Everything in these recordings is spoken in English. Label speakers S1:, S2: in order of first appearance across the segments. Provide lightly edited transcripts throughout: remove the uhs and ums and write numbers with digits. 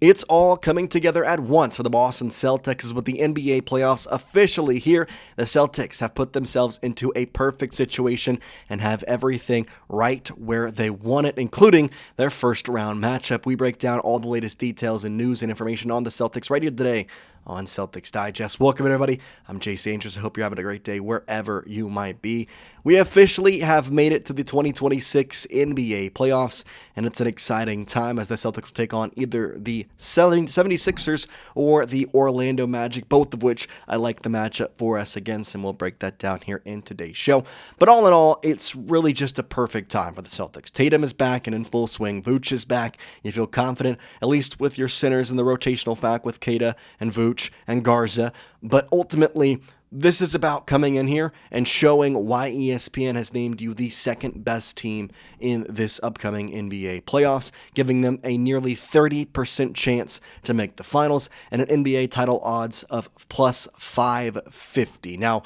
S1: It's all coming together at once for the Boston Celtics with the NBA playoffs officially here. The Celtics have put themselves into a perfect situation and have everything right where they want it, including their first round matchup. We break down all the latest details and news and information on the Celtics right here today on Celtics Digest. Welcome, everybody. I'm Jace Andrews. I hope you're having a great day wherever you might be. We officially have made it to the 2026 NBA playoffs, and it's an exciting time as the Celtics will take on either the 76ers or the Orlando Magic, both of which I like the matchup for us against, and we'll break that down here in today's show. But all in all, it's really just a perfect time for the Celtics. Tatum is back and in full swing. Vooch is back. You feel confident, at least with your centers in the rotational fact with Kata and Vooch and Garza, but ultimately this is about coming in here and showing why ESPN has named you the second best team in this upcoming NBA playoffs, giving them a nearly 30% chance to make the finals and an NBA title odds of plus 550. Now,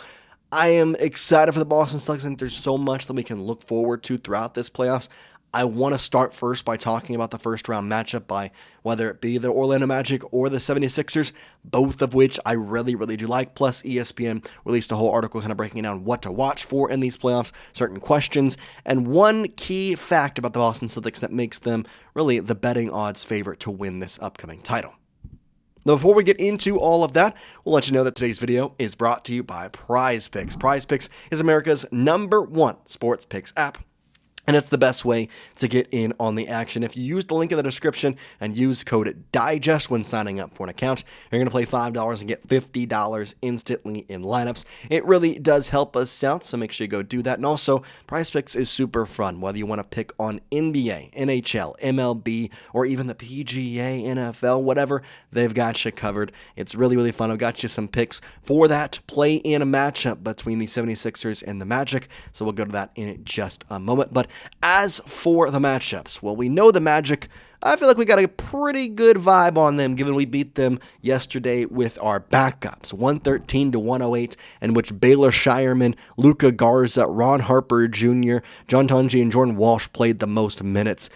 S1: I am excited for the Boston Celtics. I think there's so much that we can look forward to throughout this playoffs. I want to start first by talking about the first round matchup by whether it be the Orlando Magic or the 76ers, both of which I really do like. Plus, ESPN released a whole article kind of breaking down what to watch for in these playoffs, certain questions, and one key fact about the Boston Celtics that makes them really the betting odds favorite to win this upcoming title. Now, before we get into all of that, we'll let you know that today's video is brought to you by Prize Picks. Prize Picks is America's #1 sports picks app, and it's the best way to get in on the action. If you use the link in the description and use code DIGEST when signing up for an account, you're going to play $5 and get $50 instantly in lineups. It really does help us out, so make sure you go do that. And also, PrizePicks is super fun, whether you want to pick on NBA, NHL, MLB, or even the PGA, NFL, whatever, they've got you covered. It's really fun. I've got you some picks for that play in a matchup between the 76ers and the Magic, so we'll go to that in just a moment. But as for the matchups, well, we know the Magic, I feel like we got a pretty good vibe on them given we beat them yesterday with our backups, 113-108, in which Baylor Shireman, Luka Garza, Ron Harper Jr., John Tonji, and Jordan Walsh played the most minutes.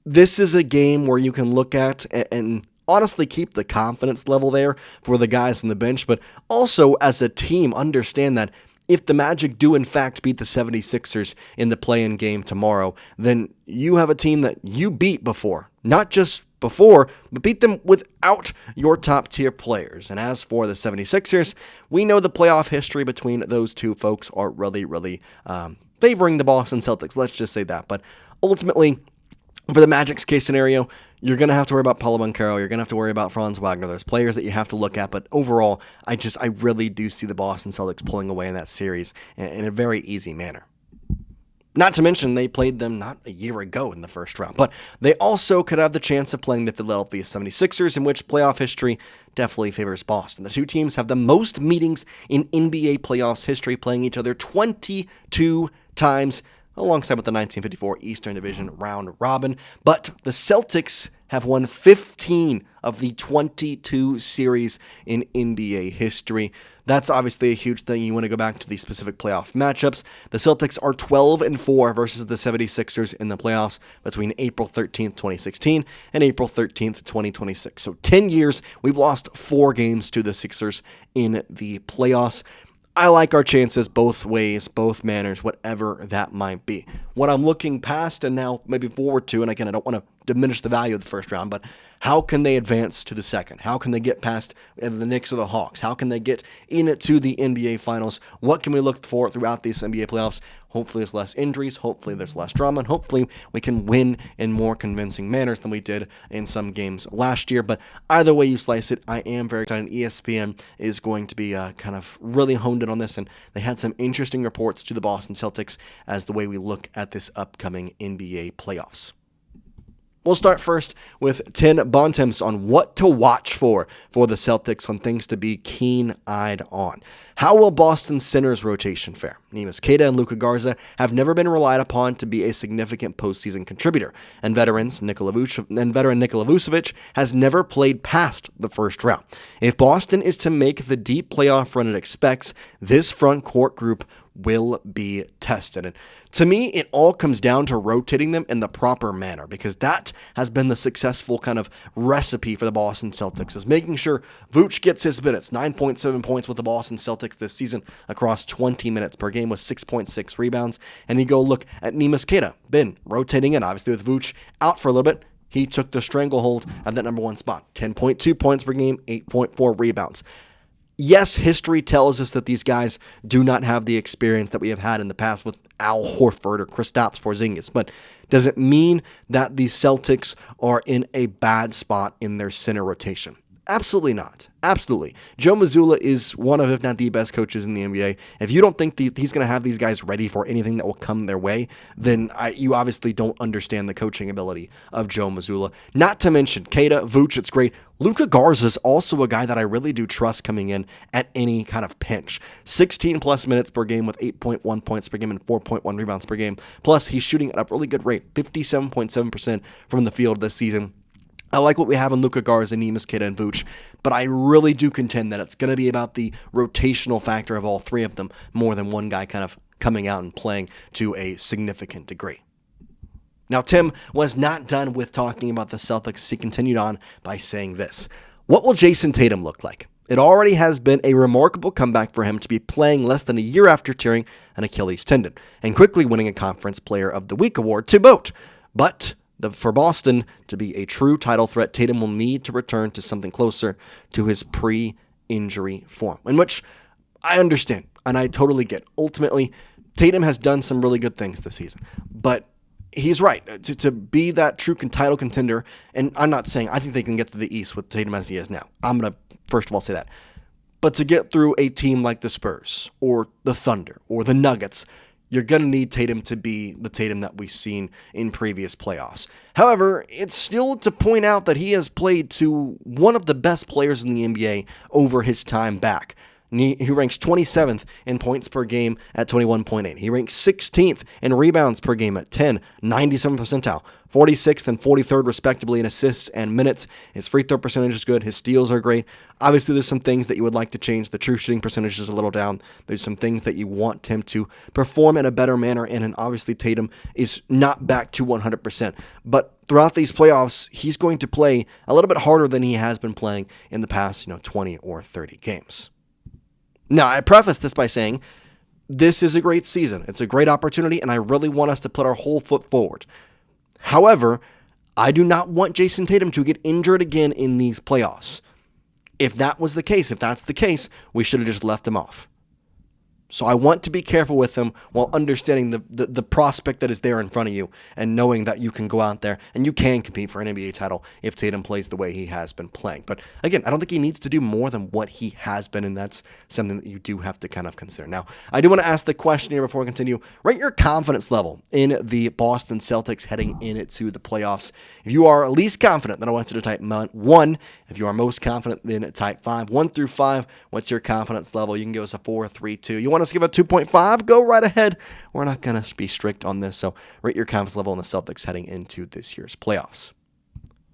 S1: This is a game where you can look at and honestly keep the confidence level there for the guys on the bench, but also as a team understand that if the Magic do in fact beat the 76ers in the play-in game tomorrow, then you have a team that you beat before. Not just before, but beat them without your top-tier players. And as for the 76ers, we know the playoff history between those two folks are really favoring the Boston Celtics. Let's just say that. But ultimately, for the Magic's case scenario, you're going to have to worry about Paulo Banchero. You're going to have to worry about Franz Wagner. There's players that you have to look at. But overall, I really do see the Boston Celtics pulling away in that series in a very easy manner. Not to mention, they played them not a year ago in the first round. But they also could have the chance of playing the Philadelphia 76ers, in which playoff history definitely favors Boston. The two teams have the most meetings in NBA playoffs history, playing each other 22 times, alongside with the 1954 Eastern Division round robin. But the Celtics have won 15 of the 22 series in NBA history. That's obviously a huge thing. You want to go back to the specific playoff matchups. The Celtics are 12-4 versus the 76ers in the playoffs between April 13th, 2016 and April 13th, 2026. So 10 years, we've lost 4 games to the Sixers in the playoffs. I like our chances both ways, both manners, whatever that might be. What I'm looking past and now maybe forward to, and again, I don't want to diminish the value of the first round, but how can they advance to the second? How can they get past the Knicks or the Hawks? How can they get into the NBA Finals? What can we look for throughout these NBA playoffs? Hopefully there's less injuries. Hopefully there's less drama. And hopefully we can win in more convincing manners than we did in some games last year. But either way you slice it, I am very excited. ESPN is going to be kind of really honed in on this. And they had some interesting reports to the Boston Celtics as the way we look at this upcoming NBA playoffs. We'll start first with 10 Bontemps on what to watch for the Celtics, on things to be keen-eyed on. How will Boston's centers rotation fare? Neemias Queta and Luka Garza have never been relied upon to be a significant postseason contributor, and veteran Nikola Vucevic has never played past the first round. If Boston is to make the deep playoff run it expects, this front court group will be tested. And to me, it all comes down to rotating them in the proper manner, because that has been the successful kind of recipe for the Boston Celtics, is making sure Vooch gets his minutes. 9.7 points with the Boston Celtics this season across 20 minutes per game with 6.6 rebounds. And you go look at Neemias Queta, been rotating in, obviously with Vooch out for a little bit. He took the stranglehold at that number one spot. 10.2 points per game, 8.4 rebounds. Yes, history tells us that these guys do not have the experience that we have had in the past with Al Horford or Kristaps Porziņģis, but does it mean that the Celtics are in a bad spot in their center rotation? Absolutely not. Absolutely. Joe Mazzulla is one of, if not the best coaches in the NBA. If you don't think he's going to have these guys ready for anything that will come their way, then you obviously don't understand the coaching ability of Joe Mazzulla. Not to mention Queta, Vooch, it's great. Luka Garza is also a guy that I really do trust coming in at any kind of pinch. 16 plus minutes per game with 8.1 points per game and 4.1 rebounds per game. Plus, he's shooting at a really good rate, 57.7% from the field this season. I like what we have in Luka Garza, Neemias Queta, and Vooch, but I really do contend that it's going to be about the rotational factor of all three of them more than one guy kind of coming out and playing to a significant degree. Now, Tim was not done with talking about the Celtics. He continued on by saying this: what will Jayson Tatum look like? It already has been a remarkable comeback for him to be playing less than a year after tearing an Achilles tendon and quickly winning a Conference Player of the Week award to boot. But for Boston to be a true title threat, Tatum will need to return to something closer to his pre-injury form, in which I understand and I totally get. Ultimately, Tatum has done some really good things this season, but he's right. To be that true title contender, and I'm not saying I think they can get to the East with Tatum as he is now. I'm going to first of all say that. But to get through a team like the Spurs or the Thunder or the Nuggets, you're going to need Tatum to be the Tatum that we've seen in previous playoffs. However, it's still to point out that he has played to one of the best players in the NBA over his time back. He ranks 27th in points per game at 21.8. He ranks 16th in rebounds per game at 10, 97th percentile, 46th and 43rd respectively in assists and minutes. His free throw percentage is good. His steals are great. Obviously, there's some things that you would like to change. The true shooting percentage is a little down. There's some things that you want him to perform in a better manner in, and obviously Tatum is not back to 100%. But throughout these playoffs, he's going to play a little bit harder than he has been playing in the past, 20 or 30 games. Now, I preface this by saying this is a great season. It's a great opportunity, and I really want us to put our whole foot forward. However, I do not want Jayson Tatum to get injured again in these playoffs. If that's the case, we should have just left him off. So I want to be careful with him while understanding the prospect that is there in front of you and knowing that you can go out there and you can compete for an NBA title if Tatum plays the way he has been playing. But again, I don't think he needs to do more than what he has been, and that's something that you do have to kind of consider. Now, I do want to ask the question here before we continue. Rate your confidence level in the Boston Celtics heading into the playoffs. If you are least confident, then I want you to type 1. If you are most confident, then type 5. 1 through 5, what's your confidence level? You can give us a 4, 3, 2. You want us to give a 2.5? Go right ahead. We're not going to be strict on this, so rate your confidence level in the Celtics heading into this year's playoffs.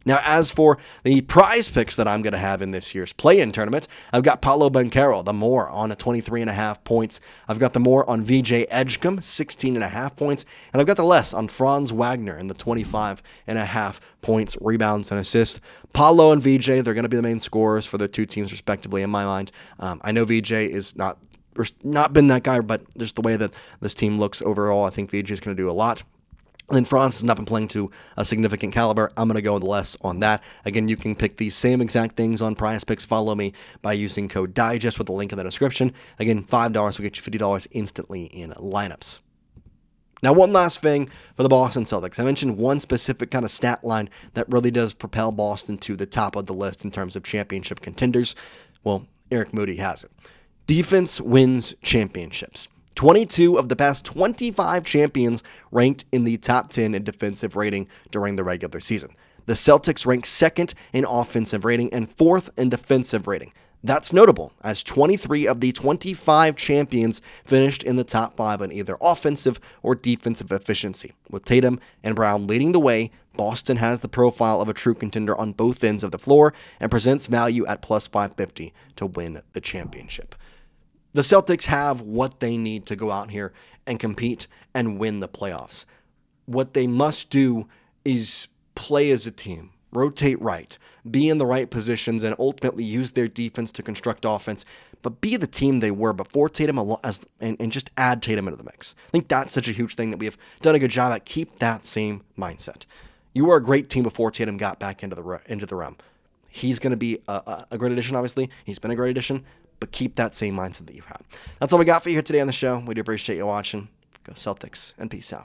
S1: Now, as for the prize picks that I'm going to have in this year's play-in tournament, I've got Paolo Banchero, the more on 23.5 points. I've got the more on VJ Edgecombe, 16.5 points. And I've got the less on Franz Wagner in the 25.5 points, rebounds, and assists. Paolo and VJ, they're going to be the main scorers for their two teams, respectively, in my mind. I know VJ is not been that guy, but just the way that this team looks overall, I think VJ is going to do a lot. And then Franz has not been playing to a significant caliber. I'm going to go with less on that. Again, you can pick these same exact things on Prize Picks. Follow me by using code DIGEST with the link in the description. Again, $5 will get you $50 instantly in lineups. Now, one last thing for the Boston Celtics. I mentioned one specific kind of stat line that really does propel Boston to the top of the list in terms of championship contenders. Well, Eric Moody has it. Defense wins championships. 22 of the past 25 champions ranked in the top 10 in defensive rating during the regular season. The Celtics ranked second in offensive rating and fourth in defensive rating. That's notable, as 23 of the 25 champions finished in the top 5 in either offensive or defensive efficiency. With Tatum and Brown leading the way, Boston has the profile of a true contender on both ends of the floor and presents value at plus 550 to win the championship. The Celtics have what they need to go out here and compete and win the playoffs. What they must do is play as a team, rotate right, be in the right positions, and ultimately use their defense to construct offense, but be the team they were before Tatum and just add Tatum into the mix. I think that's such a huge thing that we have done a good job at. Keep that same mindset. You were a great team before Tatum got back into the realm. He's going to be a great addition, obviously. He's been a great addition, but keep that same mindset that you had. That's all we got for you here today on the show. We do appreciate you watching. Go Celtics, and peace out.